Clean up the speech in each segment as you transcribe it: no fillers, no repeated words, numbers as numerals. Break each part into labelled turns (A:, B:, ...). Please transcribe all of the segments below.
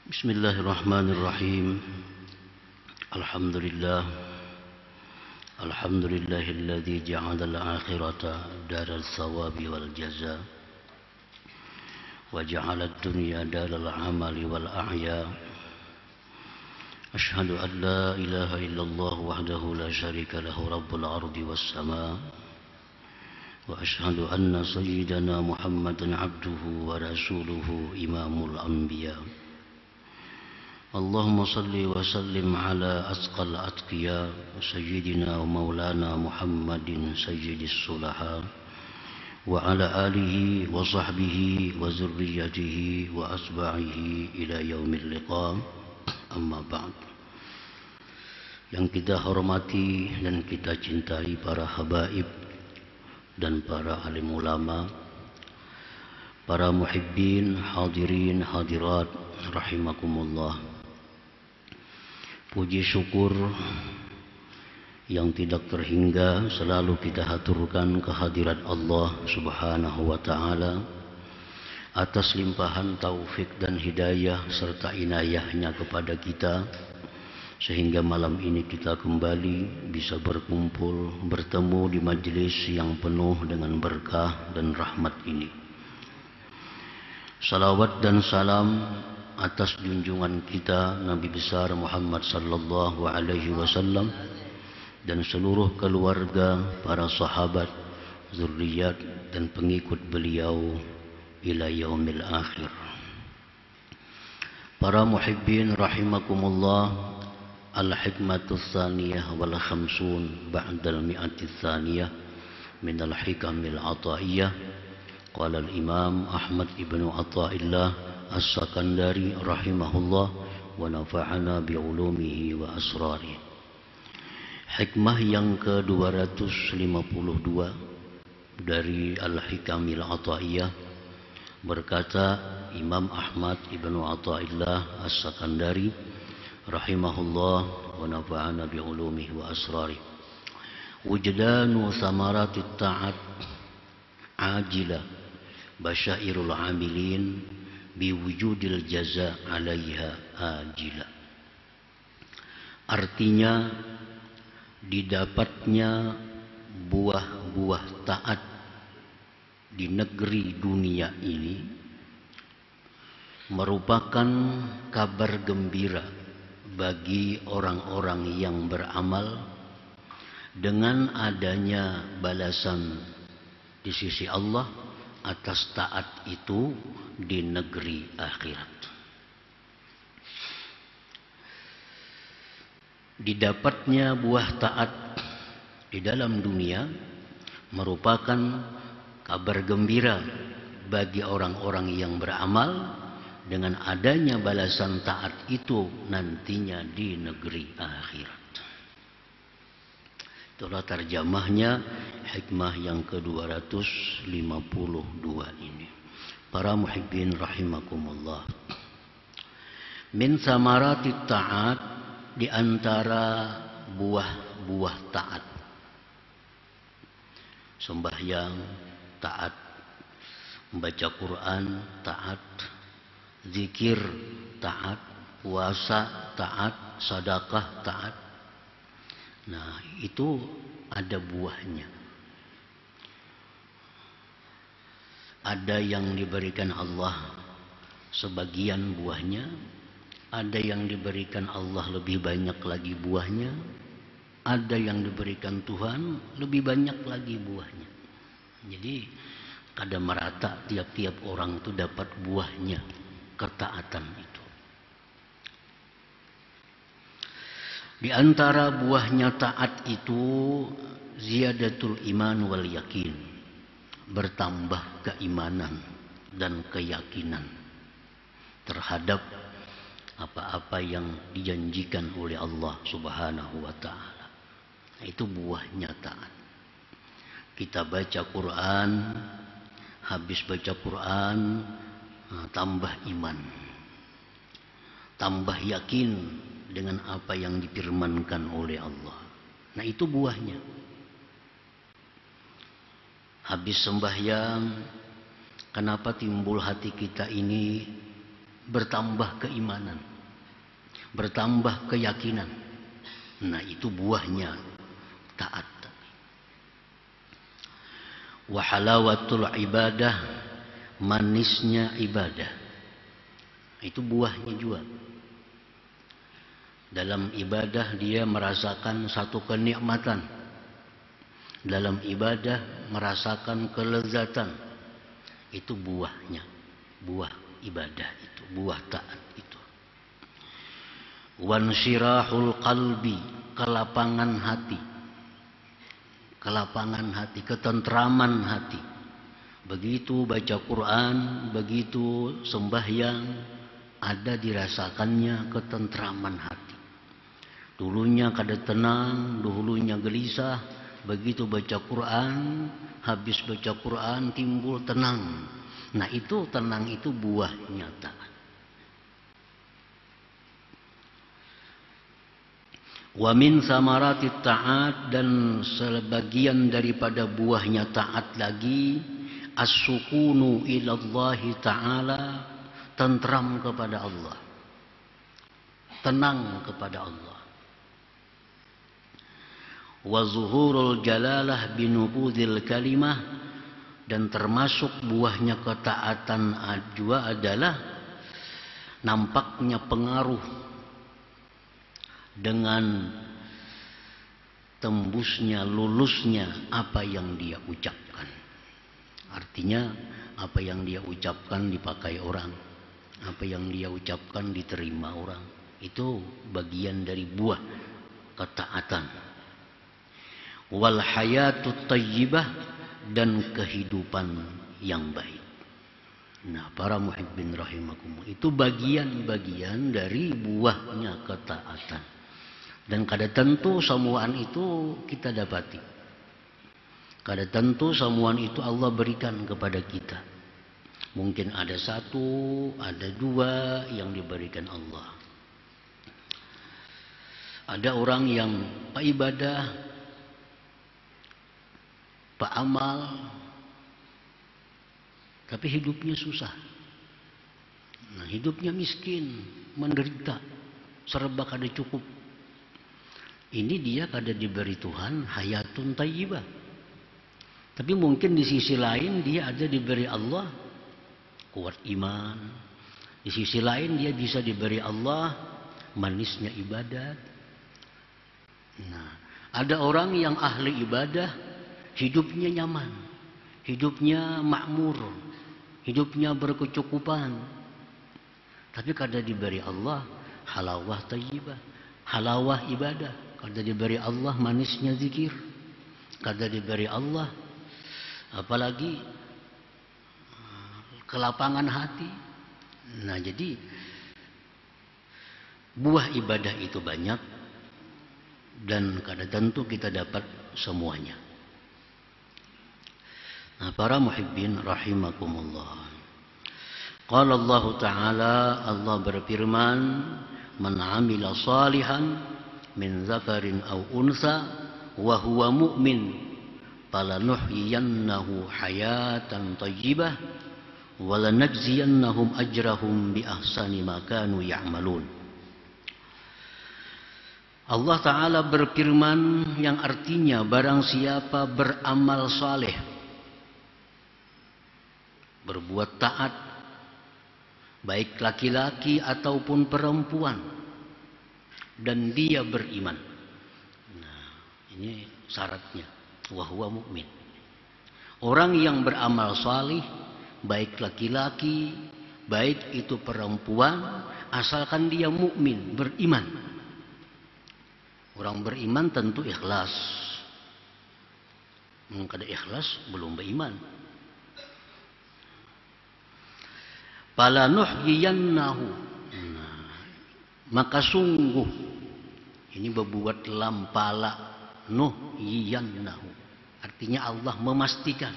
A: Bismillahirrahmanirrahim. Alhamdulillah. Alhamdulillahilladzi ja'ala al-akhirata daral thawabi wal jazaa wa ja'ala ad-dunya daral amali wal a'ya. Ashhadu an la ilaha illallah wahdahu la syarika lahu rabbul ardi was samaa wa ashhadu anna sayyidana Muhammadan abduhu wa rasuluhu imamul anbiya. Allahumma salli wa sallim ala asqal atqiya sayyidina wa maulana Muhammadin sayyidis sulaha wa ala alihi wa sahbihi wa zurriyatihi wa asba'ihi ila yaumil liqa. Amma ba'd. Yang kita hormati dan kita cintai para habaib dan para alim ulama, para muhibbin, hadirin, hadirat rahimakumullah. Puji syukur yang tidak terhingga selalu kita haturkan kehadirat Allah Subhanahu wa ta'ala atas limpahan taufik dan hidayah serta inayahnya kepada kita, sehingga malam ini kita kembali bisa berkumpul bertemu di majelis yang penuh dengan berkah dan rahmat ini. Salawat dan salam atas junjungan kita Nabi besar Muhammad sallallahu alaihi wasallam dan seluruh keluarga, para sahabat, zuriat dan pengikut beliau ila yaumil akhir. Para muhibbin rahimakumullah, al-hikmatus tsaniyah wal khamsun ba'dal mi'atis tsaniyah min al-hikamil ataiyah. Qala al-imam Ahmad ibnu Athaillah As-Sakandari rahimahullah wa nafa'ana bi'ulumihi wa asrari. Hikmah yang ke-252 dari Al-Hikamil Ataiyah, berkata Imam Ahmad ibnu Athaillah As-Sakandari rahimahullah wa nafa'ana bi'ulumihi wa asrari. Wujdanu samaratit ta'at ajila basyairul amilin biwujudil jaza alaiha ajila. Artinya, didapatnya buah-buah taat di negeri dunia ini merupakan kabar gembira bagi orang-orang yang beramal dengan adanya balasan di sisi Allah atas taat itu di negeri akhirat. Didapatnya buah taat di dalam dunia merupakan kabar gembira bagi orang-orang yang beramal dengan adanya balasan taat itu nantinya di negeri akhirat. Itulah terjemahnya hikmah yang ke-252 ini. Para muhibbin rahimakumullah. Min samaratit ta'at, di antara buah-buah taat. Sembahyang taat, membaca Quran taat, zikir taat, puasa taat, sedekah taat. Nah, itu ada buahnya. Ada yang diberikan Allah sebagian buahnya, ada yang diberikan Allah lebih banyak lagi buahnya, ada yang diberikan Tuhan lebih banyak lagi buahnya. Jadi kada merata tiap-tiap orang itu dapat buahnya ketaatan itu. Di antara buahnya taat itu ziyadatul iman wal yakin, bertambah keimanan dan keyakinan terhadap apa-apa yang dijanjikan oleh Allah Subhanahu wa ta'ala. Itu buahnya taat. Kita baca Quran, habis baca Quran tambah iman, tambah yakin dengan apa yang difirmankan oleh Allah. Nah, itu buahnya. Habis sembahyang, kenapa timbul hati kita ini bertambah keimanan, bertambah keyakinan. Nah, itu buahnya taat. Wa halawatul ibadah, manisnya ibadah. Itu buahnya juga. Dalam ibadah dia merasakan satu kenikmatan. Dalam ibadah merasakan kelezatan. Itu buahnya. Buah ibadah itu, buah taat itu. Wansyirahul qalbi, kelapangan hati. Kelapangan hati, ketentraman hati. Begitu baca Quran, begitu sembahyang, ada dirasakannya ketentraman hati. Dulunya kada tenang, dulunya gelisah, begitu baca Quran, habis baca Quran timbul tenang. Nah, itu tenang, itu buahnya taat. Wa min samaratit ta'at, dan sebagian daripada buahnya taat lagi, as-sukunu ilallahi ta'ala, tentram kepada Allah, tenang kepada Allah. Wa zuhurul jalalah binubudil kalimah, dan termasuk buahnya ketaatan juga adalah nampaknya pengaruh dengan tembusnya, lulusnya apa yang dia ucapkan. Artinya apa yang dia ucapkan dipakai orang, apa yang dia ucapkan diterima orang. Itu bagian dari buah ketaatan. Wal hayatut thayyibah, dan kehidupan yang baik. Nah, para muhibbin rahimakumullah, itu bagian-bagian dari buahnya ketaatan. Dan kada tentu semuaan itu kita dapati. Kada tentu semuaan itu Allah berikan kepada kita. Mungkin ada satu, ada dua yang diberikan Allah. Ada orang yang pak ibadah, pak amal, tapi hidupnya susah. Nah, hidupnya miskin, menderita, serba kada cukup. Ini dia kada diberi Tuhan hayatun thayyibah. Tapi mungkin di sisi lain dia ada diberi Allah kuat iman. Di sisi lain dia bisa diberi Allah manisnya ibadat. Nah, ada orang yang ahli ibadah, hidupnya nyaman, hidupnya makmur, hidupnya berkecukupan. Tapi kada diberi Allah halawah thayyibah, halawah ibadah. Kada diberi Allah manisnya zikir, kada diberi Allah apalagi kelapangan hati. Nah, jadi buah ibadah itu banyak dan kada tentu kita dapat semuanya. Nah, para muhibbin rahimakumullah. Qala Allah Ta'ala, Allah berfirman, man amila salihan min zakarin aw unsa wa huwa mu'min falanuhyiyannahu hayatan thayyibah wa lanajziyannahum ajrahum bi ahsani ma kanu ya'malun. Allah Ta'ala berfirman yang artinya barang siapa beramal saleh, berbuat taat, baik laki-laki ataupun perempuan, dan dia beriman. Nah, ini syaratnya. Wahuwa mu'min. Orang yang beramal salih, baik laki-laki, baik itu perempuan, asalkan dia mukmin, beriman. Orang beriman tentu ikhlas. Kada ikhlas belum beriman. Falanuhyiyannahu, maka sungguh, ini berbuat lampala nuhyiyannahu, artinya Allah memastikan.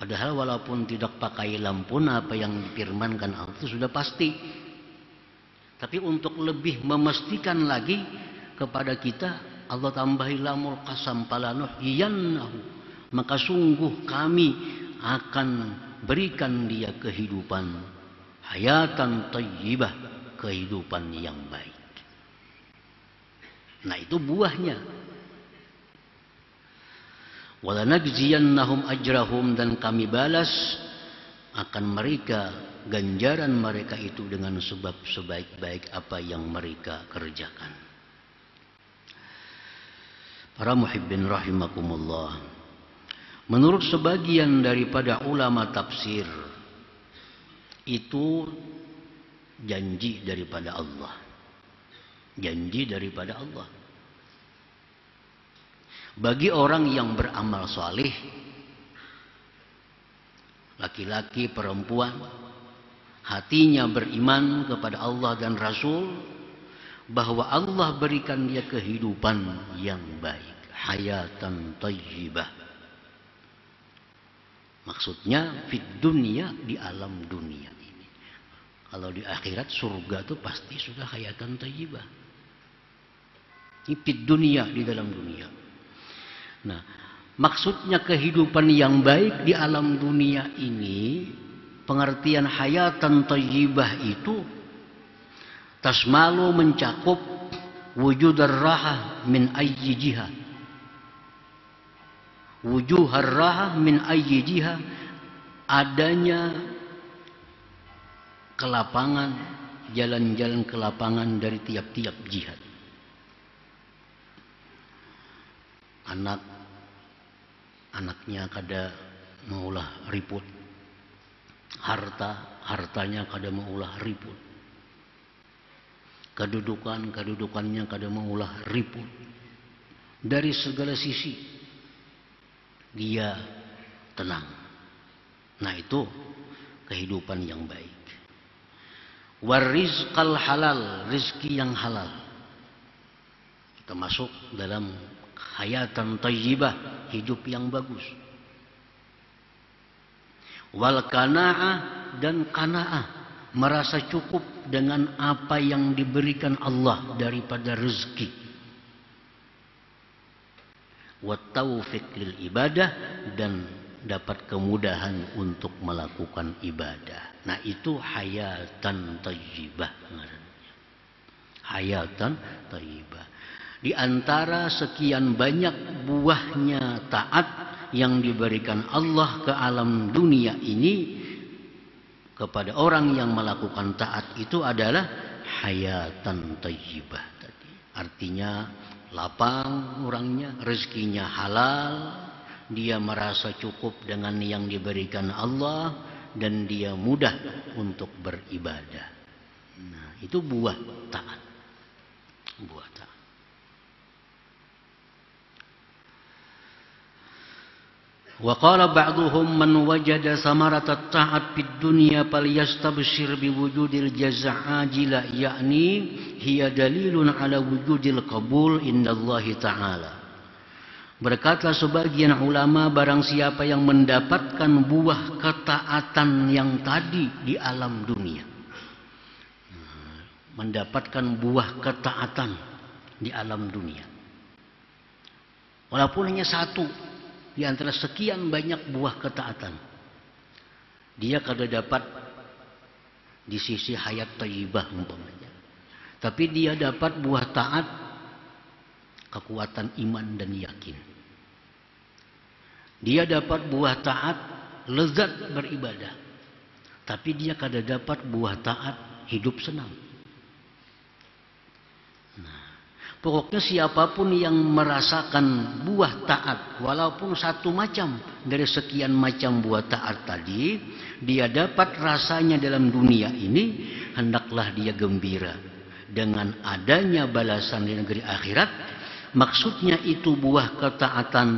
A: Padahal walaupun tidak pakai lampun, apa yang difirmankan Allah itu sudah pasti. Tapi untuk lebih memastikan lagi kepada kita, Allah tambahi lamul qasam falanuhyiyannahu, maka sungguh kami akan berikan dia kehidupan hayatan thayyibah, kehidupan yang baik. Nah, itu buahnya. Walanajziyannahum ajrahum, dan kami balas akan mereka ganjaran mereka itu dengan sebab sebaik-baik apa yang mereka kerjakan. Para muhibbin rahimakumullah, menurut sebagian daripada ulama tafsir, itu janji daripada Allah. Janji daripada Allah bagi orang yang beramal saleh, laki-laki, perempuan, hatinya beriman kepada Allah dan Rasul, bahwa Allah berikan dia kehidupan yang baik, hayatan thayyibah. Maksudnya fid dunia, di alam dunia ini. Kalau di akhirat surga itu pasti sudah hayatan thayyibah. Ini fid dunia, di dalam dunia. Nah, maksudnya kehidupan yang baik di alam dunia ini, pengertian hayatan thayyibah itu tasmalu, mencakup wujud ar-raha min ayyi jihah. Wujuh ar-raha min ayyi jihah, adanya kelapangan, jalan-jalan kelapangan dari tiap-tiap jihad. Anaknya kada maulah ribut, hartanya kada maulah ribut, kedudukannya kada maulah ribut. Dari segala sisi dia tenang. Nah, itu kehidupan yang baik. Warizqal halal, rizki yang halal. Kita masuk dalam hayatan thayyibah, hidup yang bagus. Wal qanaah, dan qanaah, merasa cukup dengan apa yang diberikan Allah daripada rezeki. Wat taufiq lil ibadah, dan dapat kemudahan untuk melakukan ibadah. Nah, itu hayatan thayyibah. Hayatan thayyibah. Di antara sekian banyak buahnya taat yang diberikan Allah ke alam dunia ini kepada orang yang melakukan taat, itu adalah hayatan thayyibah tadi. Artinya lapang orangnya, rezekinya halal, dia merasa cukup dengan yang diberikan Allah, dan dia mudah untuk beribadah. Nah, itu buah taat. Buah taat. Wa qala ba'dhum man wajada samarata ta'at fid dunya falyastabshir biwujudil jazaa ajila, yakni hiya dalilun ala wujudil qabul indallahi ta'ala. Berkata sebagian ulama, barang siapa yang mendapatkan buah ketaatan yang tadi di alam dunia, mendapatkan buah ketaatan di alam dunia, walaupun hanya satu di antara sekian banyak buah ketaatan, dia kada dapat di sisi hayat thayyibah umpamanya, tapi dia dapat buah taat, kekuatan iman dan yakin. Dia dapat buah taat, lezat beribadah, tapi dia kada dapat buah taat, hidup senang. Pokoknya siapapun yang merasakan buah taat, walaupun satu macam dari sekian macam buah taat tadi, dia dapat rasanya dalam dunia ini, hendaklah dia gembira dengan adanya balasan di negeri akhirat. Maksudnya itu buah ketaatan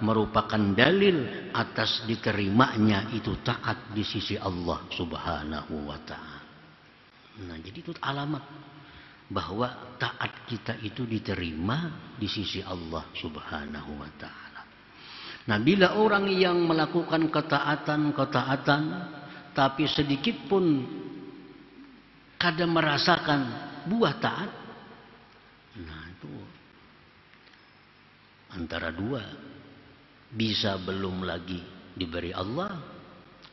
A: merupakan dalil atas diterimanya itu taat di sisi Allah Subhanahu wa ta'ala. Nah, jadi itu alamat bahwa taat kita itu diterima di sisi Allah Subhanahu wa ta'ala. Nah, bila orang yang melakukan ketaatan tapi sedikit pun kada merasakan buah taat, nah itu antara dua, bisa belum lagi diberi Allah,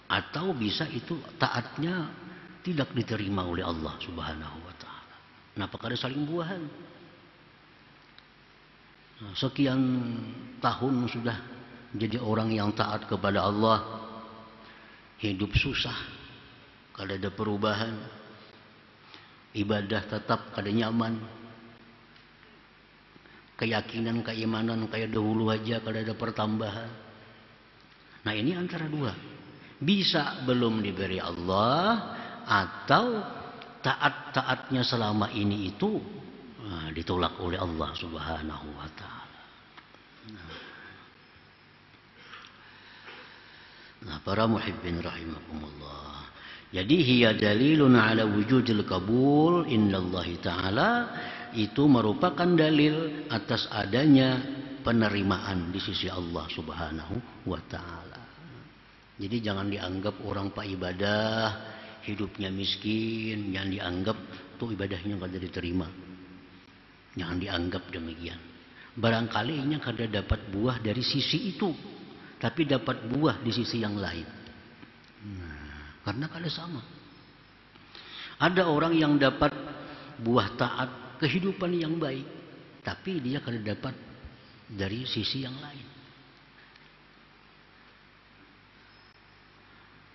A: atau bisa itu taatnya tidak diterima oleh Allah Subhanahu wa taala. Kenapa? Karena saling buahan. Nah, sekian tahun sudah jadi orang yang taat kepada Allah, hidup susah, kada ada perubahan, ibadah tetap kada nyaman, keyakinan keimanan kayak dahulu aja kada ada pertambahan. Nah ini antara dua, bisa belum diberi Allah atau taat-taatnya selama ini itu ditolak oleh Allah Subhanahu wa taala. Nah, para muhibbin rahimakumullah. Jadi hiya dalilun ala wujudil qabul indallahi taala, itu merupakan dalil atas adanya penerimaan di sisi Allah Subhanahu wa taala. Jadi jangan dianggap orang pak ibadah hidupnya miskin, jangan dianggap tuh ibadahnya kada diterima. Jangan dianggap demikian. Barangkali ini kada dapat buah dari sisi itu, tapi dapat buah di sisi yang lain. Nah, karena kada sama. Ada orang yang dapat buah taat, kehidupan yang baik, tapi dia kada dapat dari sisi yang lain.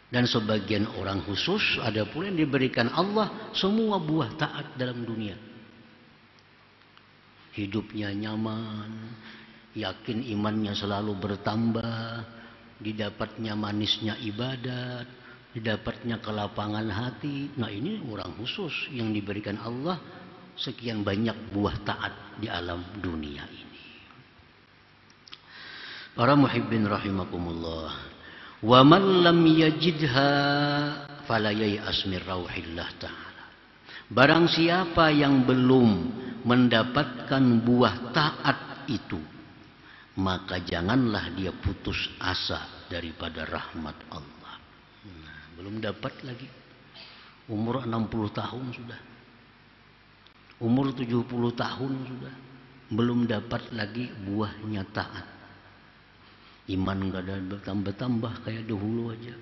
A: Dan sebagian orang khusus ada pula yang diberikan Allah semua buah taat dalam dunia. Hidupnya nyaman, yakin imannya selalu bertambah, didapatnya manisnya ibadat, didapatnya kelapangan hati. Nah ini orang khusus yang diberikan Allah sekian banyak buah taat di alam dunia ini. Para muhibbin rahimakumullah. Wa man lam yajidha fala yay'as min rauhillah ta'ala. Barang siapa yang belum mendapatkan buah taat itu, maka janganlah dia putus asa daripada rahmat Allah. Nah, belum dapat lagi. Umur 60 tahun sudah. Umur 70 tahun sudah. Belum dapat lagi buahnya taat. Iman gak ada bertambah-tambah kayak dahulu aja.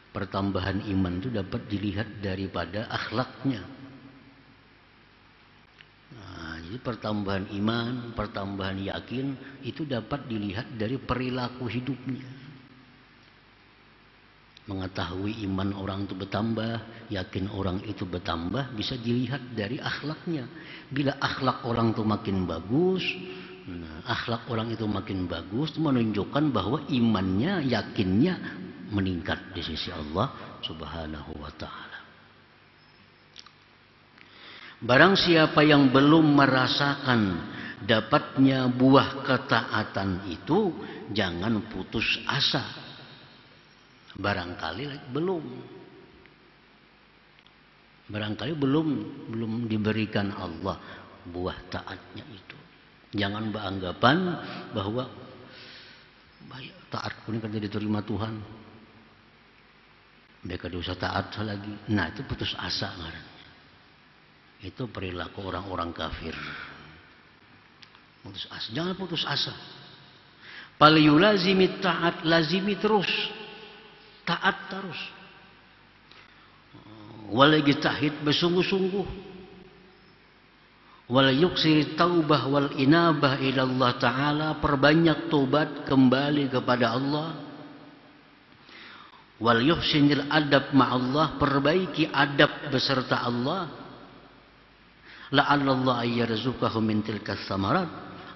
A: Pertambahan iman itu dapat dilihat daripada akhlaknya. Nah, jadi pertambahan iman, pertambahan yakin itu dapat dilihat dari perilaku hidupnya. Mengetahui iman orang itu bertambah, yakin orang itu bertambah, bisa dilihat dari akhlaknya. Bila akhlak orang itu makin bagus, akhlak orang itu makin bagus, itu menunjukkan bahwa imannya, yakinnya meningkat di sisi Allah Subhanahu wa taala. Barang siapa yang belum merasakan dapatnya buah ketaatan itu, jangan putus asa. Barangkali belum diberikan Allah buah taatnya itu. Jangan beranggapan bahwa taatku ini kan diterima Tuhan, mereka dosa taat lagi. Nah itu putus asa ngarannya. Itu perilaku orang-orang kafir. Putus asa. Jangan putus asa. Falyulazimi taat, lazimi terus. Taat terus. Walayjtahid, bersungguh-sungguh. Wal yuksiri taubah wal inabah ila Allah Ta'ala, perbanyak tobat kembali kepada Allah. Wal yuhsinil adab ma'allah, perbaiki adab beserta Allah. La'allallah ayyarzuqahu min tilkas samarat,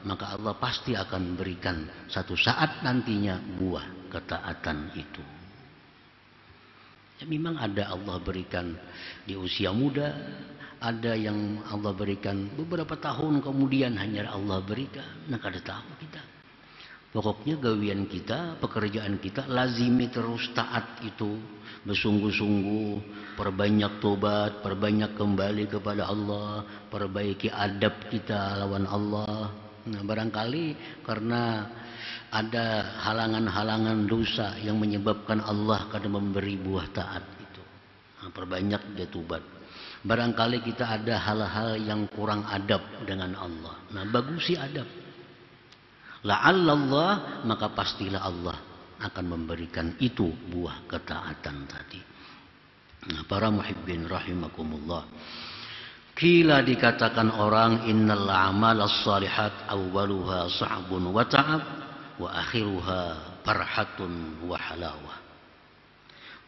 A: maka Allah pasti akan berikan satu saat nantinya buah ketaatan itu. Ya, memang ada Allah berikan di usia muda, ada yang Allah berikan beberapa tahun kemudian hanya Allah berikan. Nah kada tahu kita. Pokoknya gawian kita, pekerjaan kita lazimi terus taat itu, bersungguh-sungguh, perbanyak tobat, perbanyak kembali kepada Allah, perbaiki adab kita lawan Allah. Nah barangkali karena ada halangan-halangan dosa yang menyebabkan Allah kadang memberi buah taat itu. Nah, perbanyak dia tobat. Barangkali kita ada hal-hal yang kurang adab dengan Allah. Nah bagusi adab. La'allallah, maka pastilah Allah akan memberikan itu buah ketaatan tadi. Nah, para muhibbin rahimakumullah. Kila dikatakan orang innal a'malas salihat awwaluha sa'bun wa ta'ab wa akhiruha farhatun wa halawah.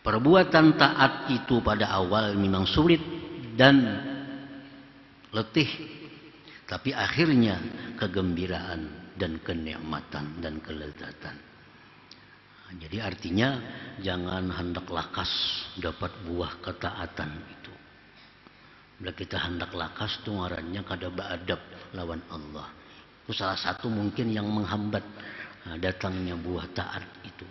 A: Perbuatan taat itu pada awal memang sulit dan letih, tapi akhirnya kegembiraan dan kenikmatan dan kelezatan. Jadi artinya jangan hendak lakas dapat buah ketaatan itu. Bila kita hendak lakas itu ngarannya kada beadab lawan Allah. Itu salah satu mungkin yang menghambat datangnya buah taat itu.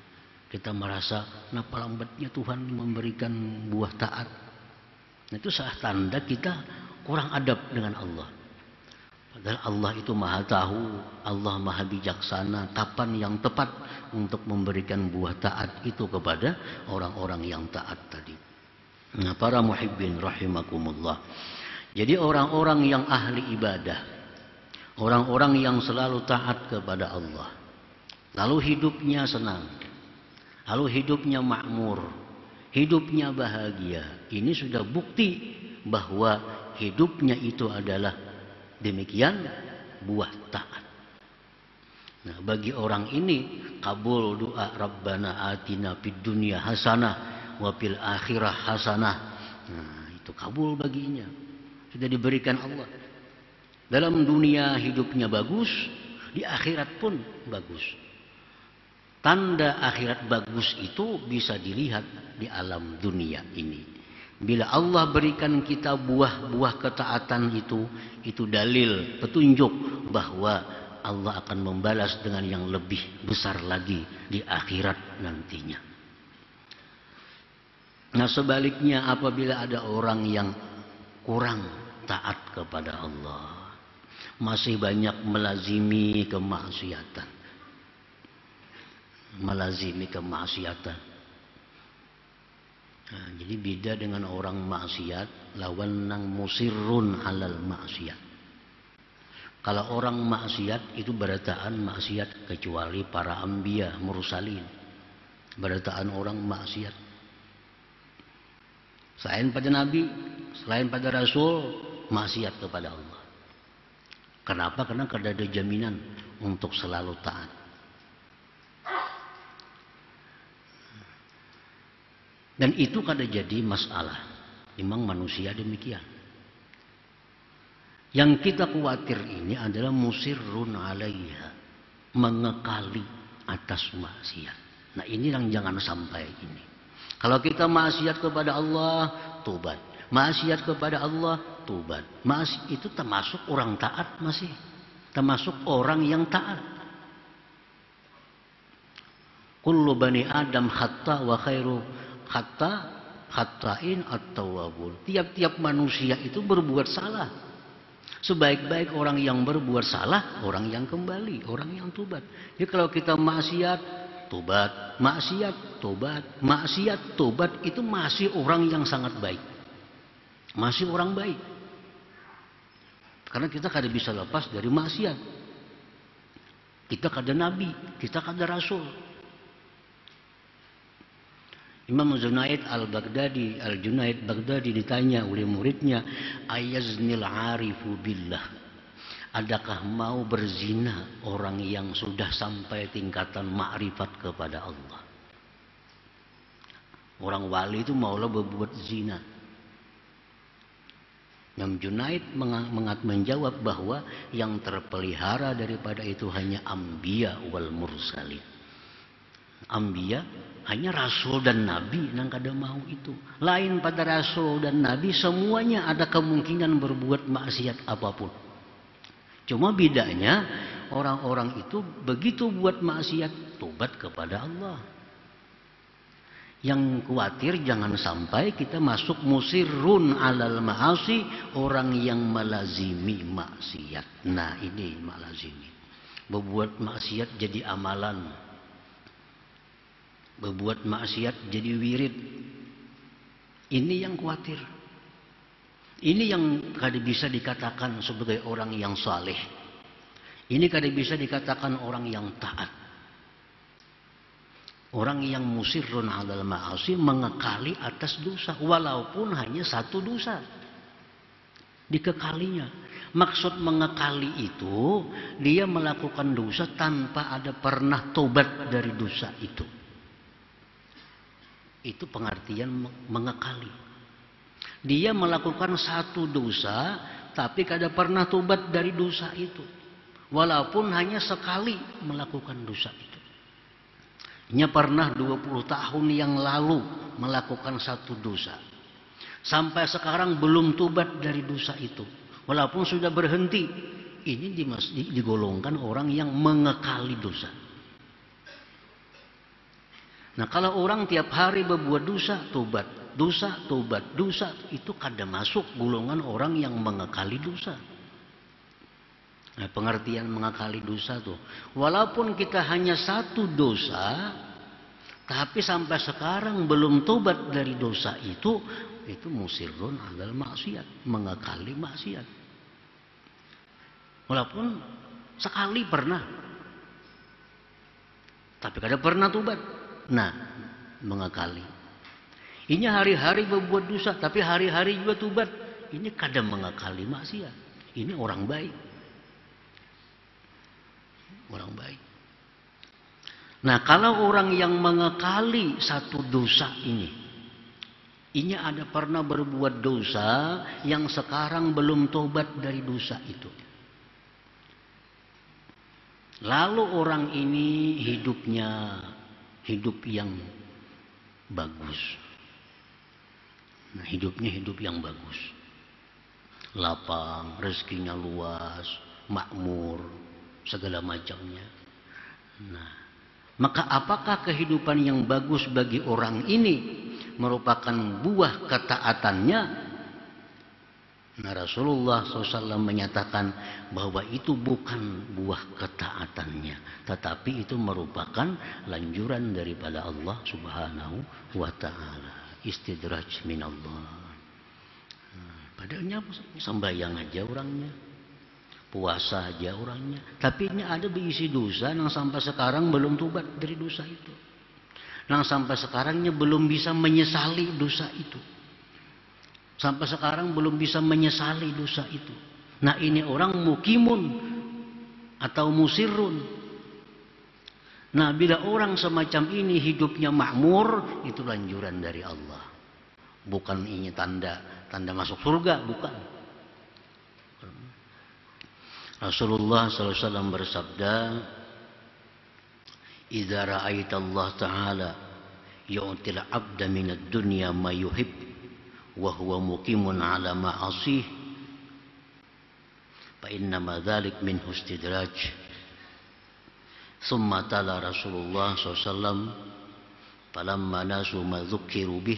A: Kita merasa kenapa lambatnya Tuhan memberikan buah taat. Itu salah tanda kita kurang adab dengan Allah. Padahal Allah itu maha tahu, Allah maha bijaksana kapan yang tepat untuk memberikan buah taat itu kepada orang-orang yang taat tadi. Nah, para muhibbin rahimakumullah. Jadi orang-orang yang ahli ibadah, orang-orang yang selalu taat kepada Allah, lalu hidupnya senang, lalu hidupnya makmur, hidupnya bahagia. Ini sudah bukti bahwa hidupnya itu adalah demikian buah taat. Nah, bagi orang ini kabul doa Rabbana atina fid dunya hasanah wa fil akhirah hasanah. Nah, itu kabul baginya. Sudah diberikan Allah. Dalam dunia hidupnya bagus, di akhirat pun bagus. Tanda akhirat bagus itu bisa dilihat di alam dunia ini. Bila Allah berikan kita buah-buah ketaatan itu dalil, petunjuk bahwa Allah akan membalas dengan yang lebih besar lagi di akhirat nantinya. Nah, sebaliknya apabila ada orang yang kurang taat kepada Allah, masih banyak melazimi kemaksiatan. Nah, jadi beda dengan orang maksiat lawan nang musirrun alal maksiat. Kalau orang maksiat itu berataan maksiat kecuali para anbiya mursalin. Berataan orang maksiat. Selain pada nabi, selain pada rasul, maksiat kepada Allah. Kenapa? Karena kada ada jaminan untuk selalu taat. Dan itu kada jadi masalah. Memang manusia demikian. Yang kita khawatir ini adalah musirrun alaiha, mengekali atas maksiat. Nah, ini yang jangan sampai ini. Kalau kita maksiat kepada Allah, tobat. Maksiat kepada Allah, tobat. Itu termasuk orang taat masih. Termasuk orang yang taat. Kullu bani Adam khatta wa khairu khata'in at-tawwabun. Tiap-tiap manusia itu berbuat salah. Sebaik-baik orang yang berbuat salah, orang yang kembali, orang yang tobat. Jadi kalau kita maksiat, tobat, maksiat, tobat, maksiat, tobat, itu masih orang yang sangat baik. Masih orang baik. Karena kita kada bisa lepas dari maksiat. Kita kada nabi, kita kada rasul. Imam Junaid Al-Junaid Baghdadi ditanya oleh muridnya, ayaznil arifu billah. Adakah mau berzina orang yang sudah sampai tingkatan makrifat kepada Allah? Orang wali itu maulah berbuat zina. Imam Junaid menjawab bahwa yang terpelihara daripada itu hanya anbiya wal mursalin. Anbiya hanya rasul dan nabi yang kada mau itu. Lain pada rasul dan nabi, semuanya ada kemungkinan berbuat maksiat apapun. Cuma bedanya orang-orang itu begitu buat maksiat, tobat kepada Allah. Yang khawatir jangan sampai kita masuk musirrun alal ma'asi, orang yang melazimi maksiat. Nah, ini melazimi. Berbuat maksiat jadi amalan. Berbuat maksiat jadi wirid. Ini yang khawatir. Ini yang kada bisa dikatakan sebagai orang yang saleh. Ini kada bisa dikatakan orang yang taat. Orang yang musirrun 'alal ma'asi, mengekali atas dosa walaupun hanya satu dosa. Dikekalinya. Maksud mengekali itu dia melakukan dosa tanpa ada pernah tobat dari dosa itu. Itu pengertian mengekali. Dia melakukan satu dosa tapi kada pernah tobat dari dosa itu. Walaupun hanya sekali melakukan dosa itu. Nya pernah 20 tahun yang lalu melakukan satu dosa. Sampai sekarang belum tobat dari dosa itu. Walaupun sudah berhenti. Ini digolongkan orang yang mengekali dosa. Nah, kalau orang tiap hari berbuat dosa, tobat. Dosa, tobat, dosa. Itu kada masuk golongan orang yang mengekali dosa. Nah, pengertian mengakali dosa tuh, walaupun kita hanya satu dosa, tapi sampai sekarang belum tobat dari dosa itu musirrun 'alal maksiat, mengakali maksiat. Walaupun sekali pernah, tapi kada pernah tobat. Nah, mengakali. Ini hari-hari berbuat dosa, tapi hari-hari juga tobat. Ini kada mengakali maksiat. Ini orang baik. Orang baik. Nah, kalau orang yang mengekali satu dosa ini ada pernah berbuat dosa yang sekarang belum tobat dari dosa itu. Lalu orang ini hidup yang bagus. Nah, hidupnya hidup yang bagus. Lapang, rezekinya luas, makmur, segala macamnya. Nah, maka apakah kehidupan yang bagus bagi orang ini merupakan buah ketaatannya? Nah, Rasulullah SAW menyatakan bahwa itu bukan buah ketaatannya, tetapi itu merupakan lanjuran daripada Allah Subhanahu wa Ta'ala. Istidraj minallah. Padahal sembahyang aja orangnya, puasa aja orangnya, tapi ini ada berisi dosa yang sampai sekarang belum tobat dari dosa itu, yang sampai sekarangnya belum bisa menyesali dosa itu, sampai sekarang belum bisa menyesali dosa itu. Nah, ini orang mukimun atau musirrun. Nah, bila orang semacam ini hidupnya makmur, itu lanjuran dari Allah, bukan ini tanda masuk surga, bukan. Rasulullah SAW bersabda, "Idza ra'aita Allah Ta'ala yu'til 'abda minad dunya ma yuhib wa huwa muqimun 'ala ma'asih fa inna ma dzalik min istidraj." Tsumma tala Rasulullah SAW, "Falamma nasu ma dzukkiru bih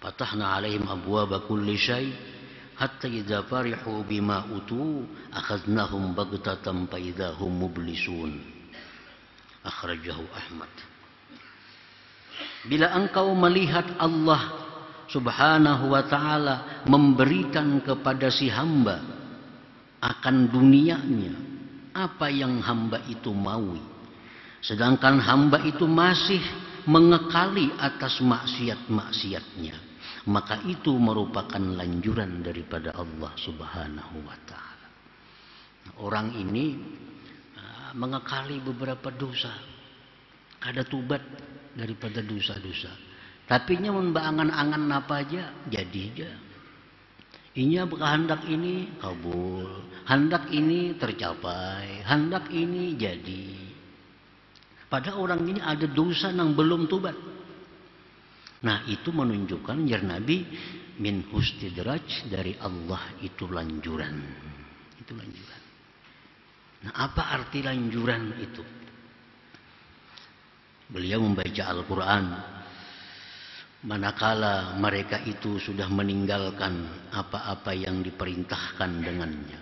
A: fatahna 'alaihim abwaaba kulli syai' hatta idza farihu bima utu akhadnahum baghtatan fa idza hum mublisun." Akhrajahu Ahmad. Bila engkau melihat Allah Subhanahu wa Ta'ala memberikan kepada si hamba akan dunianya apa yang hamba itu maui, sedangkan hamba itu masih mengekali atas maksiat-maksiatnya, maka itu merupakan lanjuran daripada Allah Subhanahu wa Ta'ala. Orang ini mengekali beberapa dosa, kada tubat daripada dosa-dosa, tapi nya membangan-angan apa aja jadi aja. Inya hendak ini kabul, hendak ini tercapai, hendak ini jadi. Padahal orang ini ada dosa yang belum tubat. Nah, itu menunjukkan ya Nabi min hustidraj, dari Allah itu lanjuran. Itu lanjuran. Nah, apa arti lanjuran itu? Beliau membaca Al-Quran manakala mereka itu sudah meninggalkan apa-apa yang diperintahkan dengannya.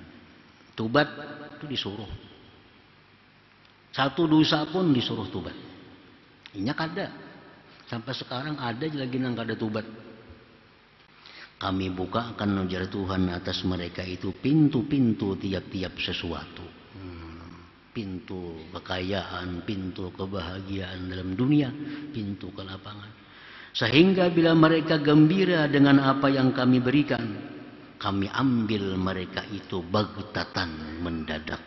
A: Tubat itu disuruh. Satu dosa pun disuruh tubat. Ini kada. Sampai sekarang ada lagi yang kada tubat. Kami bukakan ujar Tuhan atas mereka itu pintu-pintu tiap-tiap sesuatu. pintu kekayaan, pintu kebahagiaan dalam dunia, pintu kelapangan. Sehingga bila mereka gembira dengan apa yang kami berikan, kami ambil mereka itu bagtatan, mendadak.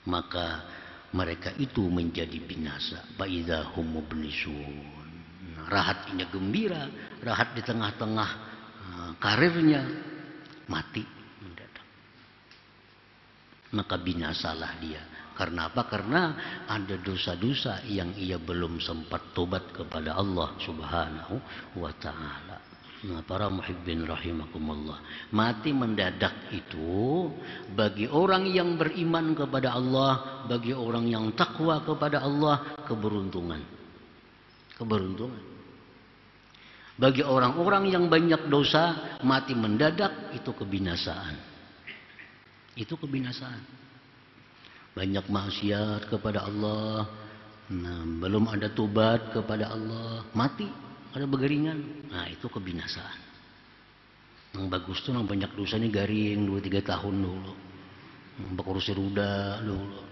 A: Maka mereka itu menjadi binasa. Fa idza hum mublisun. Rahatnya gembira, rahat di tengah-tengah karirnya, mati mendadak. Maka binasalah dia. Karena apa? Karena ada dosa-dosa yang ia belum sempat tobat kepada Allah Subhanahu wa ta'ala. Nah, para muhibbin rahimakumullah, mati mendadak itu bagi orang yang beriman kepada Allah, bagi orang yang takwa kepada Allah, keberuntungan. Keberuntungan. Bagi orang-orang yang banyak dosa, mati mendadak itu kebinasaan. Itu kebinasaan. Banyak maksiat kepada Allah, nah, belum ada tobat kepada Allah, mati, ada begeringan, nah itu kebinasaan. Yang bagus tuh yang banyak dosa ini garing 2-3 tahun dulu, kursi roda dulu,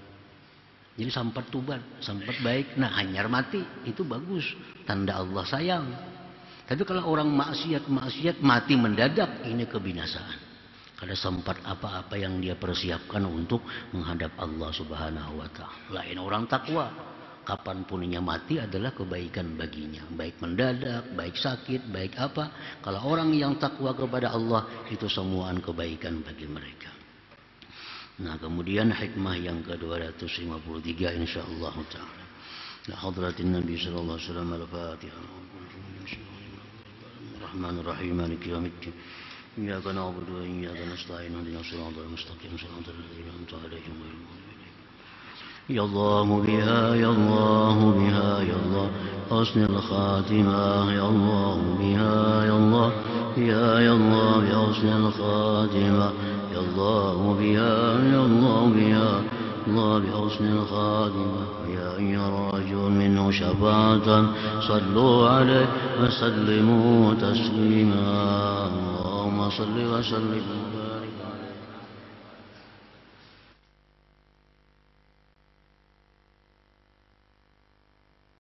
A: jadi sampai tobat, sampai baik, nah anyar mati, itu bagus, tanda Allah sayang. Tapi kalau orang maksiat mati mendadak, ini kebinasaan. Kada sempat apa-apa yang dia persiapkan untuk menghadap Allah Subhanahu wa ta'ala. Lain orang takwa, kapanpun ia mati adalah kebaikan baginya, baik mendadak, baik sakit, baik apa. Kalau orang yang takwa kepada Allah, itu semuaan kebaikan bagi mereka. Nah, kemudian hikmah yang ke-253 insyaallah taala. La hadratin Nabi sallallahu alaihi wasallam al-Fatihah. Rahmanir-Rahim maliki yaumiddin. إياك نعبد وإياك نستعين اهدنا الصراط المستقيم صراط الذين أنعمت عليهم غير المغضوب عليهم. يا الله بها يا الله بها يا الله حسن الخاتمة يا الله بها يا الله يا الله بحسن الخاتمة يا الله بها يا الله بها الله بحسن الخاتمة يا أيها الرجل منه شفاعة صلوا عليه وسلموا تسليما اللهم صل وسلم